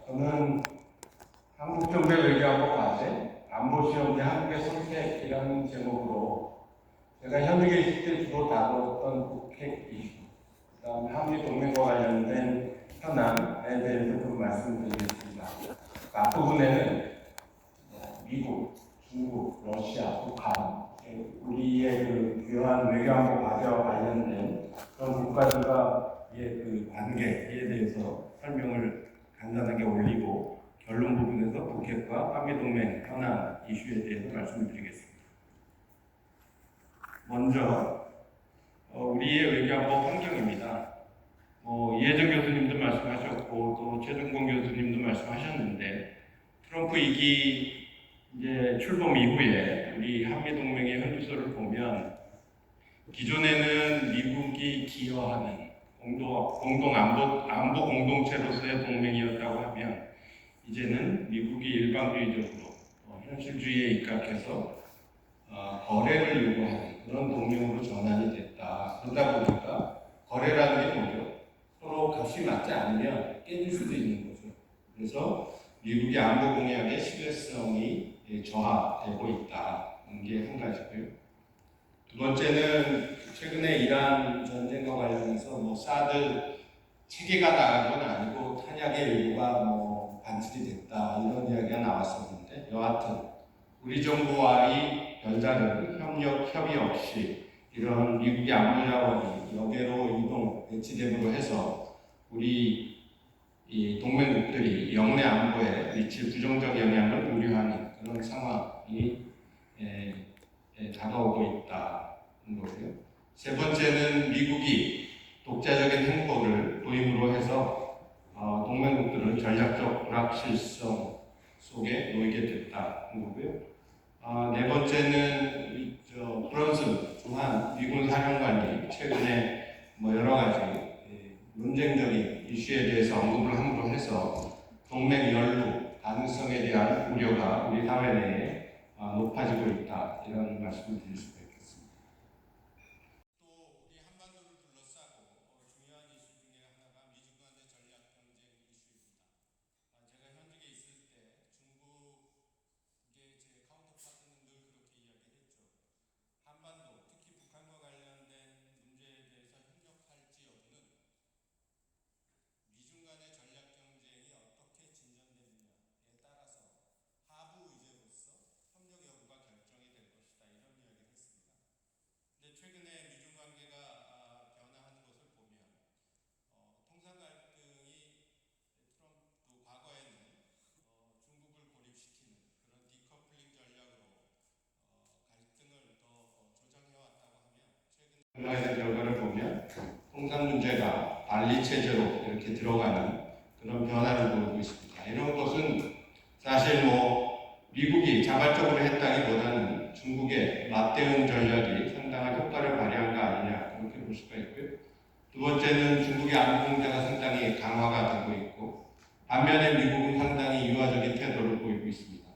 저는 한국 정부의 외교안보 과제, 안보 시험대 한국의 선택이라는 제목으로 제가 현직에 있을 때 주로 다뤘던 북핵 이슈, 그다음에 한미 동맹과 관련된 현안에 대해서 좀 말씀드리겠습니다. 앞부분에는 미국, 중국, 러시아, 북한, 우리의 그 주요한 외교안보 과제와 관련된 그런 국가들과의 그 관계에 대해서 설명을 간단하게 올리고 결론 부분에서 북핵과 한미동맹 현안 이슈에 대해서 말씀드리겠습니다. 먼저 우리의 외교안보 환경입니다. 이혜정 교수님도 말씀하셨고 또 최종권 교수님도 말씀하셨는데 트럼프 2기 이제 출범 이후에 우리 한미동맹의 현주소를 보면 기존에는 미국이 기여하는 공동 안보 공동체로서의 동맹이었다고 하면 이제는 미국이 일방주의적으로 현실주의에 입각해서 거래를 요구하는 그런 동맹으로 전환이 됐다. 그러다 보니까 거래라는 게 뭐죠? 서로 값이 맞지 않으면 깨질 수도 있는 거죠. 그래서 미국의 안보 공약의 신뢰성이 저하되고 있다는 게 한 가지고요. 두 번째는 최근에 이란 전쟁과 관련해서 사드 체계가 나간 건 아니고 탄약의 일부가 반출이 됐다 이런 이야기가 나왔었는데 여하튼 우리 정부와의 별다른 협의 없이 이런 미국의 안보 자원이 여기로 배치됨으로 해서 우리 이 동맹국들이 영내 안보에 미칠 부정적 영향을 우려하는 그런 상황이 다가오고 있다는 거고요. 세 번째는 미국이 독자적인 행보를 도입으로 해서 동맹국들은 전략적 불확실성 속에 놓이게 됐다는 거고요. 네 번째는 브런슨 주한 미군 사령관이 최근에 여러 가지 논쟁적인 이슈에 대해서 언급을 함으로 해서 동맹 연루 가능성에 대한 우려가 우리 사회 내에 높아지고 있다 이런 말씀을 드릴 수가 있겠습니다. 또 우리 한반도를 둘러싸고 중요한 이슈 중에 하나가 미중 간의 전략 경쟁 이슈입니다. 제가 현직에 있을 때 중국의 제 카운터파트는 늘 그렇게 이야기했죠. 한반도 특히 북한과 관련된 문제에 대해서 협력할지 여부는 미중 간의 전략 경쟁이 어떻게 진전되느냐에 따라서 하부 의제로서 협력 여부가 결정이 될 것이다 이런 이야기를 했습니다. 근데 최근에 미중 관계가 변화하는 것을 보면 통상 갈등이 트럼프 과거에는 중국을 고립시키는 그런 디커플링 전략으로 갈등을 더 조정해왔다고 하면 최근의 결과를 보면 통상 문제가 반리 체제로 이렇게 들어가는 그런 변화를 보이고 있습니다. 이런 것은 사실 미국이 자발적으로 했다기보다는 중국의 맞대응 전략이 상당한 효과를 발휘한 거 아니냐 그렇게 볼 수가 있고요. 두 번째는 중국의 안보 공세가 상당히 강화가 되고 있고 반면에 미국은 상당히 유화적인 태도를 보이고 있습니다.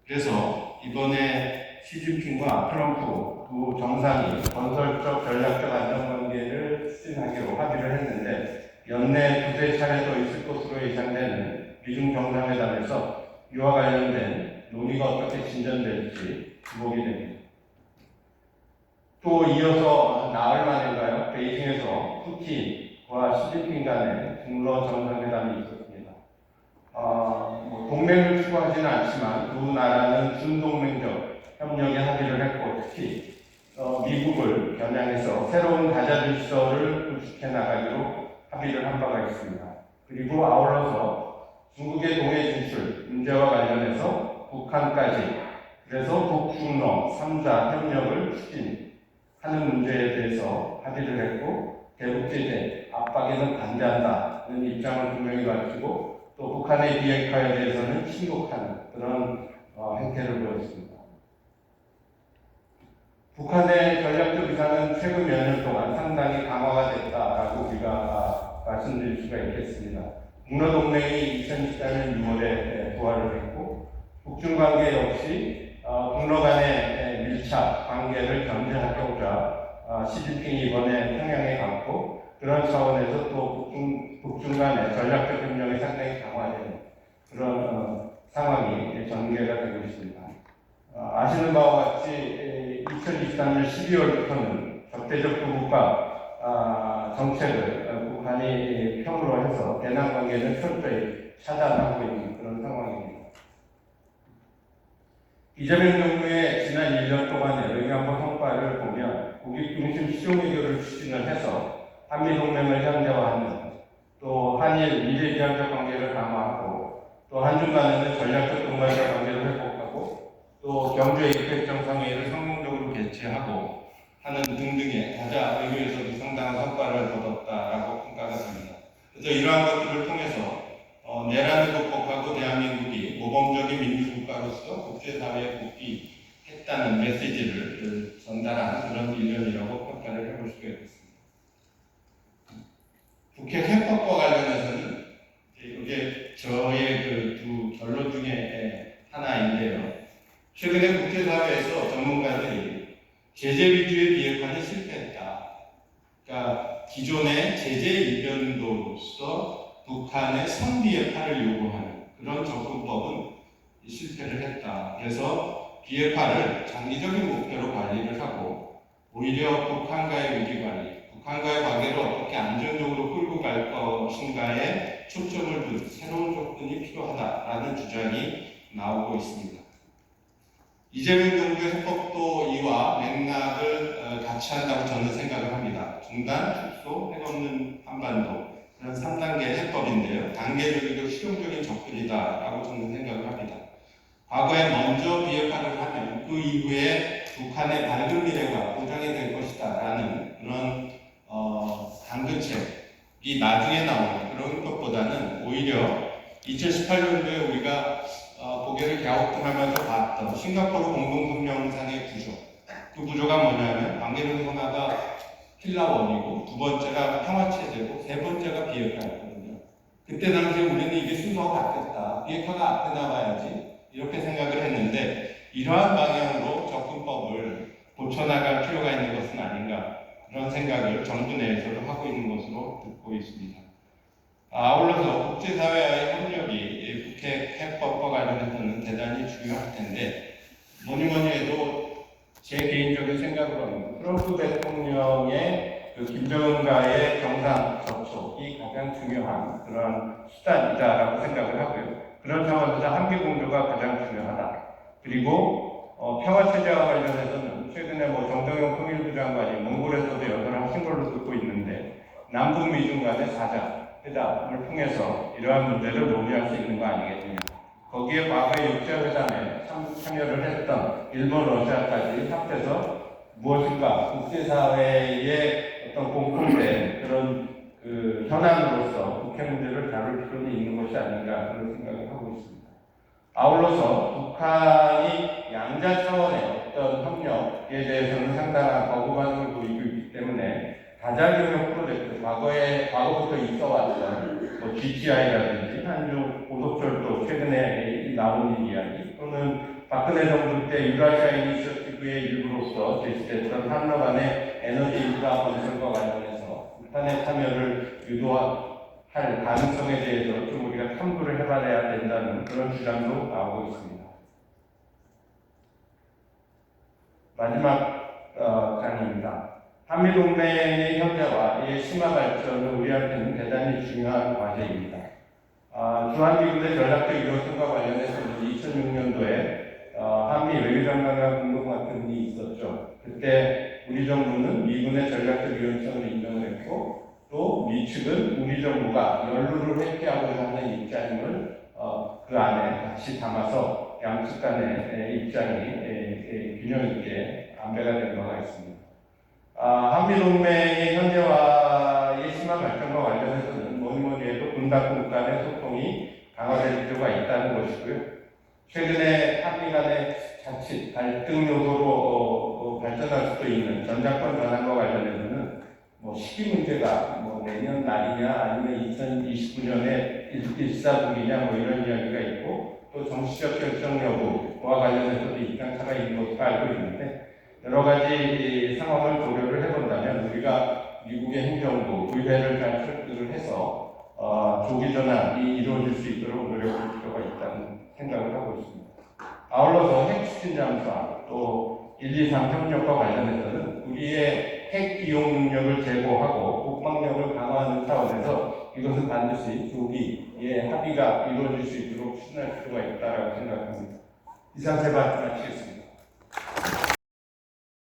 그래서 이번에 시진핑과 트럼프 두 정상이 건설적 전략적 안정관계를 추진하기로 합의를 했는데 연내 두세 차례 더 있을 것으로 예상되는 미중 정상회담에서 이와 관련된 논의가 어떻게 진전될지 주목이 됩니다. 또 이어서 나흘 만인가요? 베이징에서 푸틴과 시진핑 간의 중러 정상회담이 있었습니다. 동맹을 추구하지는 않지만 두 나라는 준동맹적 협력에 합의를 했고 특히 미국을 겨냥해서 새로운 다자질서를 구축해 나가기로 합의를 한 바가 있습니다. 그리고 아울러서 중국의 동해 진출 문제와 관련해서 북한까지 그래서 북중러 3자 협력을 추진하는 문제에 대해서 합의를 했고 대북 제재 압박에는 반대한다는 입장을 분명히 밝히고 또 북한의 비핵화에 대해서는 친곡하는 그런 행태를 보였습니다. 북한의 전략적 위상은 최근 몇 년 동안 상당히 강화가 됐다라고 우리가 말씀드릴 수가 있겠습니다. 북러동맹이 2014년 6월에 부활을 했고 북중 관계 역시 북러 간의 밀착 관계를 견제하고자 시진핑이 이번에 평양에 갔고 그런 차원에서 또 북중 간의 전략적 협력이 상당히 강화되는 그런 상황이 전개가 되고 있습니다. 아시는 바와 같이 2023년 12월부터는 적대적 부국가 정책을 북한이 평으로 해서 대남 관계를 철저히 차단하고 있는 그런 상황입니다. 이재명 정부의 지난 1년 동안의 외교안보 성과를 보면 국익 중심 실용 외교를 추진을 해서 한미동맹을 현대화하는, 또 한일 미래지향적 관계를 강화하고, 또 한중 간에는 전략적 동반자 관계를 회복하고, 또 경제 이펙 정상회의를 성공적으로 개최하고 하는 등등의 가자 외교에서도 상당한 성과를 거뒀다라고 평가가 됩니다. 그래서 이러한 것들을 통해서 내란을 극복하고 대한민국이 모범적인 민주국가로서 국제사회에 복귀했다는 메시지를 전달하는 그런 일련이라고 평가를 해볼 수가 있습니다. 북핵 해법과 관련해서는 이게 저의 그 두 결론 중에 하나인데요. 최근에 국제사회에서 전문가들이 제재 위주의 비핵화는 실패했다. 그러니까 기존의 제재 일변도로서 북한의 선비핵화를 요구하는 그런 접근법은 실패를 했다. 그래서 비핵화를 장기적인 목표로 관리를 하고 오히려 북한과의 위기 관리, 북한과의 관계를 어떻게 안정적으로 끌고 갈 것인가에 초점을 둔 새로운 접근이 필요하다라는 주장이 나오고 있습니다. 이재명 정부의 해법도 이와 맥락을 같이 한다고 저는 생각을 합니다. 중단, 축소, 핵없는 한반도 그런 3단계 해법인데요. 단계적이고 실용적인 접근이다라고 저는 생각을 합니다. 과거에 먼저 비핵화를 하면 그 이후에 북한의 밝은 미래가 보장이 될 것이다라는 그런 당근책이 나중에 나오는 그런 것보다는 오히려 2018년도에 우리가 고개를 갸우뚱하면서 봤던 싱가포르 공동성명상의 구조, 그 구조가 뭐냐면 관계는 하나가 필라원이고 두 번째가 평화체제고 세 번째가 비핵화였거든요. 그때 당시에 우리는 이게 순서가 바뀌었다, 비핵화가 앞에 나와야지 이렇게 생각을 했는데 이러한 방향으로 접근법을 고쳐나갈 필요가 있는 것은 아닌가, 그런 생각을 정부 내에서도 하고 있는 것으로 듣고 있습니다. 아울러서 국제사회와의 협력이 북핵 해법과 관련해서는 대단히 중요할 텐데 뭐니 해도 제 개인적인 생각으로는 트럼프 대통령의 그 김정은과의 정상 접촉이 가장 중요한 그런 수단이다라고 생각을 하고요. 그런 상황에서 한미 공조가 가장 중요하다. 그리고 평화체제와 관련해서는 최근에 정정용 통일부 장관이 몽골에서도 연설을 하신 걸로 듣고 있는데 남북 미중 간의 4자 회담을 통해서 이러한 문제를 논의할 수 있는 거 아니겠느냐. 거기에 과거에 육자회담에 참여를 했던 일본, 러시아까지 합해서 무엇인가 국제사회의 어떤 공통된 그런 그 현안으로서 북핵 문제를 다룰 필요는 있는 것이 아닌가 그런 생각을 하고 있습니다. 아울러서 북한이 양자 차원의 어떤 협력에 대해서는 상당한 거부 반응을 보이고 있기 때문에 다자경협 프로젝트, 과거부터 있어왔던 GTI라든지 한중 고속철도 최근에 나온 이야기, 또는 박근혜 정부 때 유라시아 이니셔티브의 일부로서 제시됐던 한러 간의 에너지 인프라 건설과 관련해서 북한의 참여를 유도할 가능성에 대해서 좀 우리가 탐구를 해봐야 된다는 그런 주장도 나오고 있습니다. 마지막 강의입니다. 한미동맹의 현대화의 심화 발전은 우리한테는 대단히 중요한 과제입니다. 주한미군의 전략적 유효성과 관련해서는 2006년도에 한미 외교장관과 공동 같은이 있었죠. 그때 우리 정부는 미군의 전략적 유효성을 인정을 했고 또 미 측은 우리 정부가 연루를 회피하고자 하는 입장을 그 안에 같이 담아서 양측 간의 입장이 균형 있게 안배가 된 바가 있습니다. 한미동맹의 현대화의 심화 발전과 관련해서는 뭐니 해도 군당국 간의 소통이 강화될 필요가 있다는 것이고요. 최근에 한미 간의 자칫 갈등 요소로 발전할 수도 있는 전장권 전환과 관련해서는 시기 문제가 내년 말이냐 아니면 2029년에 1사분기냐 이런 이야기가 있고 또 정치적 결정 여부와 관련해서도 입장차가 있는 것으로 알고 있는데 여러 가지 상황을 고려를 해본다면 우리가 미국의 행정부, 의회를 잘 설득을 해서 조기 전환이 이루어질 수 있도록 노력할 필요가 생각을 하고 있습니다. 아울러서 핵추진 잠수함 또 123 협력과 관련해서는 우리의 핵 이용 능력을 제고하고 국방력을 강화하는 차원에서 이것은 반드시 조기에 합의가 이루어질 수 있도록 추진할 필요가 있다고 생각합니다. 이상 제 말씀 마치겠습니다.